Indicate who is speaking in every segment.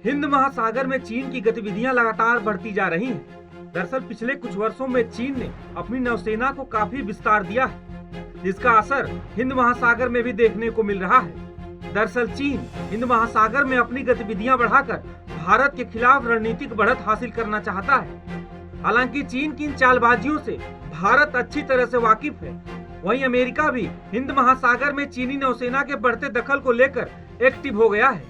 Speaker 1: हिंद महासागर में चीन की गतिविधियां लगातार बढ़ती जा रही हैं। दरअसल पिछले कुछ वर्षों में चीन ने अपनी नौसेना को काफी विस्तार दिया है, जिसका असर हिंद महासागर में भी देखने को मिल रहा है। दरअसल चीन हिंद महासागर में अपनी गतिविधियां बढ़ाकर भारत के खिलाफ रणनीतिक बढ़त हासिल करना चाहता है। हालांकि चीन की इन चालबाजियों से भारत अच्छी तरह से वाकिफ है। वहीं अमेरिका भी हिंद महासागर में चीनी नौसेना के बढ़ते दखल को लेकर एक्टिव हो गया है।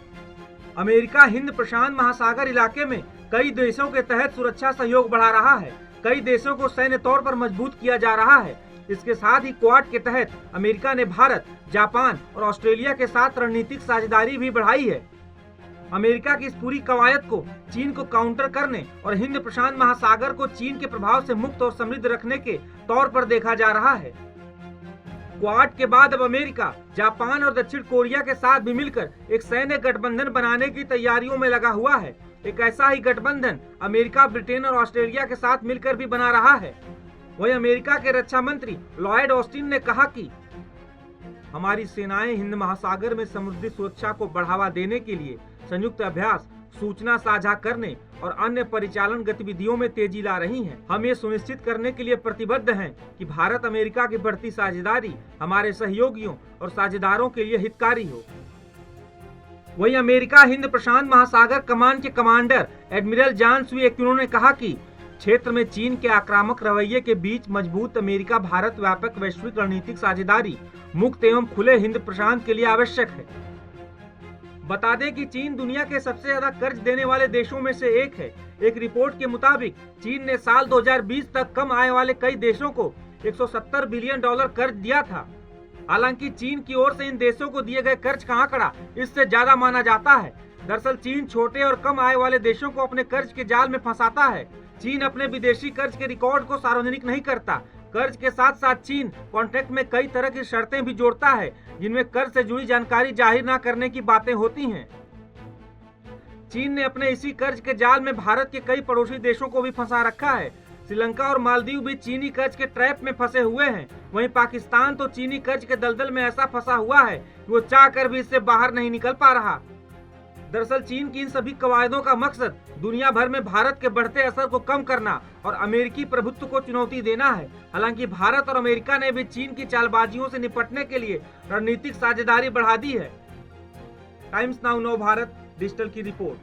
Speaker 1: अमेरिका हिंद प्रशांत महासागर इलाके में कई देशों के तहत सुरक्षा सहयोग बढ़ा रहा है। कई देशों को सैन्य तौर पर मजबूत किया जा रहा है। इसके साथ ही क्वाड के तहत अमेरिका ने भारत, जापान और ऑस्ट्रेलिया के साथ रणनीतिक साझेदारी भी बढ़ाई है। अमेरिका की इस पूरी कवायद को चीन को काउंटर करने और हिंद प्रशांत महासागर को चीन के प्रभाव से मुक्त और समृद्ध रखने के तौर पर देखा जा रहा है। क्वाड के बाद अब अमेरिका, जापान और दक्षिण कोरिया के साथ भी मिलकर एक सैन्य गठबंधन बनाने की तैयारियों में लगा हुआ है। एक ऐसा ही गठबंधन अमेरिका, ब्रिटेन और ऑस्ट्रेलिया के साथ मिलकर भी बना रहा है। वहीं अमेरिका के रक्षा मंत्री लॉयड ऑस्टिन ने कहा कि हमारी सेनाएं हिंद महासागर में समुद्री सुरक्षा को बढ़ावा देने के लिए संयुक्त अभ्यास, सूचना साझा करने और अन्य परिचालन गतिविधियों में तेजी ला रही हैं। हम ये सुनिश्चित करने के लिए प्रतिबद्ध हैं कि भारत अमेरिका की बढ़ती साझेदारी हमारे सहयोगियों और साझेदारों के लिए हितकारी हो। वहीं अमेरिका हिंद प्रशांत महासागर कमान के कमांडर एडमिरल जॉन स्वी एक्विनो ने कहा कि क्षेत्र में चीन के आक्रामक रवैये के बीच मजबूत अमेरिका भारत व्यापक वैश्विक रणनीतिक साझेदारी मुक्त एवं खुले हिंद प्रशांत के लिए आवश्यक है। बता दें कि चीन दुनिया के सबसे ज्यादा कर्ज देने वाले देशों में से एक है। एक रिपोर्ट के मुताबिक चीन ने साल 2020 तक कम आय वाले कई देशों को $170 बिलियन कर्ज दिया था। हालांकि चीन की ओर से इन देशों को दिए गए कर्ज का आंकड़ा इससे ज्यादा माना जाता है। दरअसल चीन छोटे और कम आय वाले देशों को अपने कर्ज के जाल में फंसाता है। चीन अपने विदेशी कर्ज के रिकॉर्ड को सार्वजनिक नहीं करता। कर्ज के साथ साथ चीन कॉन्ट्रैक्ट में कई तरह की शर्तें भी जोड़ता है, जिनमें कर्ज से जुड़ी जानकारी जाहिर न करने की बातें होती हैं। चीन ने अपने इसी कर्ज के जाल में भारत के कई पड़ोसी देशों को भी फंसा रखा है। श्रीलंका और मालदीव भी चीनी कर्ज के ट्रैप में फंसे हुए हैं। वहीं पाकिस्तान तो चीनी कर्ज के दलदल में ऐसा फंसा हुआ है कि वो चाहकर भी इससे बाहर नहीं निकल पा रहा। दरअसल चीन की इन सभी कवायदों का मकसद दुनिया भर में भारत के बढ़ते असर को कम करना और अमेरिकी प्रभुत्व को चुनौती देना है। हालांकि भारत और अमेरिका ने भी चीन की चालबाजियों से निपटने के लिए रणनीतिक साझेदारी बढ़ा दी है। टाइम्स नाउ भारत डिजिटल की रिपोर्ट।